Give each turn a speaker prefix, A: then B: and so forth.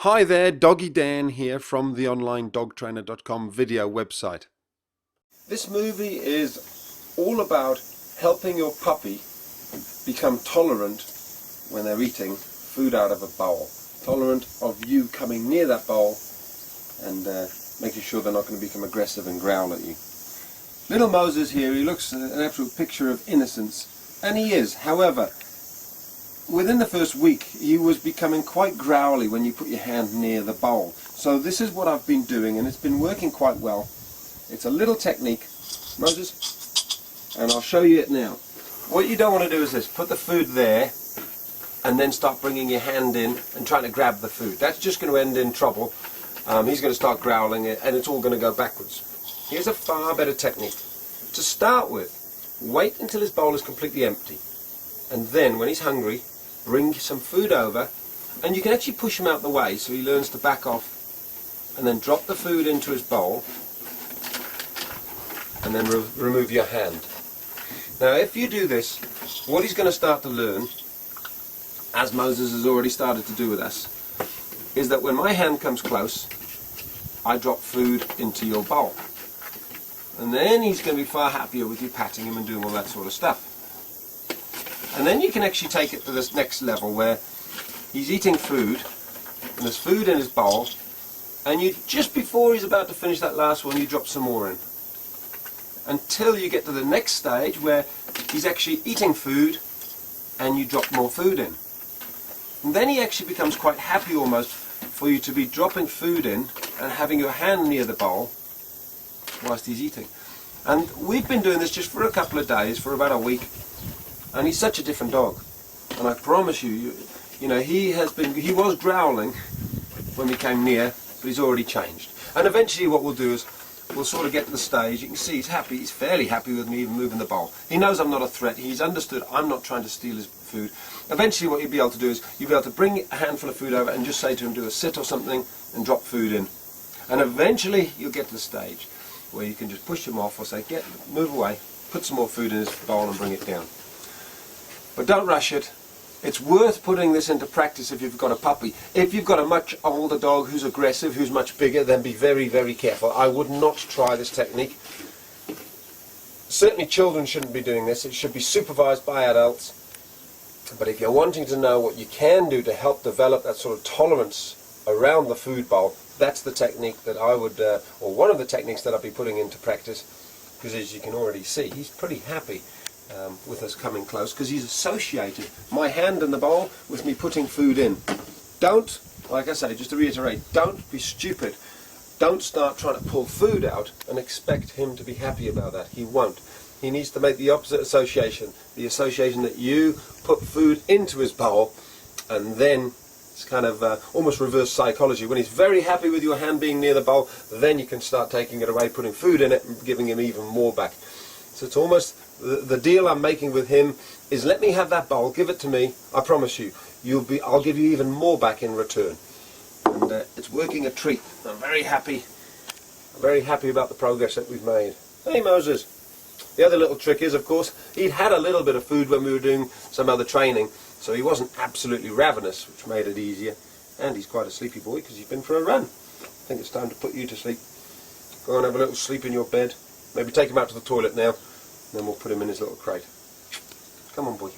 A: Hi there, Doggy Dan here from the onlinedogtrainer.com video website. This movie is all about helping your puppy become tolerant when they're eating food out of a bowl. Tolerant of you coming near that bowl and making sure they're not going to become aggressive and growl at you. Little Moses here, he looks an absolute picture of innocence, and he is. However, within the first week, he was becoming quite growly when you put your hand near the bowl. So this is what I've been doing, and it's been working quite well. It's a little technique, Moses, and I'll show you it now. What you don't want to do is this: put the food there, and then start bringing your hand in and trying to grab the food. That's just going to end in trouble. He's going to start growling, and it's all going to go backwards. Here's a far better technique. To start with, wait until his bowl is completely empty, and then when he's hungry, bring some food over, and you can actually push him out the way so he learns to back off, and then drop the food into his bowl, and then remove your hand. Now if you do this, what he's going to start to learn, as Moses has already started to do with us, is that when my hand comes close, I drop food into your bowl. And then he's going to be far happier with you patting him and doing all that sort of stuff. And then you can actually take it to this next level where he's eating food, and there's food in his bowl, and you, just before he's about to finish that last one, you drop some more in. Until you get to the next stage where he's actually eating food, and you drop more food in. And then he actually becomes quite happy almost for you to be dropping food in and having your hand near the bowl whilst he's eating. And we've been doing this just for a couple of days, for about a week. And he's such a different dog, and I promise you, you know, he was growling when we came near, but he's already changed. And eventually what we'll do is we'll sort of get to the stage, you can see he's happy, he's fairly happy with me even moving the bowl. He knows I'm not a threat, he's understood I'm not trying to steal his food. Eventually what you'll be able to do is you'll be able to bring a handful of food over and just say to him, do a sit or something, and drop food in. And eventually you'll get to the stage where you can just push him off or say, move away, put some more food in his bowl and bring it down. But don't rush it. It's worth putting this into practice if you've got a puppy. If you've got a much older dog who's aggressive, who's much bigger, then be very, very careful. I would not try this technique. Certainly children shouldn't be doing this. It should be supervised by adults. But if you're wanting to know what you can do to help develop that sort of tolerance around the food bowl, that's the technique that I would, or one of the techniques that I'll be putting into practice, because as you can already see, he's pretty happy with us coming close, because he's associated my hand in the bowl with me putting food in. Don't, like I say, just to reiterate, don't be stupid. Don't start trying to pull food out and expect him to be happy about that. He won't. He needs to make the opposite association, the association that you put food into his bowl, and then it's kind of almost reverse psychology. When he's very happy with your hand being near the bowl, then you can start taking it away, putting food in it and giving him even more back. So it's almost the deal I'm making with him is, let me have that bowl, give it to me, I promise you, I'll give you even more back in return. And it's working a treat. I'm very happy about the progress that we've made. Hey Moses! The other little trick is, of course, he'd had a little bit of food when we were doing some other training, so he wasn't absolutely ravenous, which made it easier. And he's quite a sleepy boy because he's been for a run. I think it's time to put you to sleep. Go and have a little sleep in your bed. Maybe take him out to the toilet now, and then we'll put him in his little crate. Come on, boy.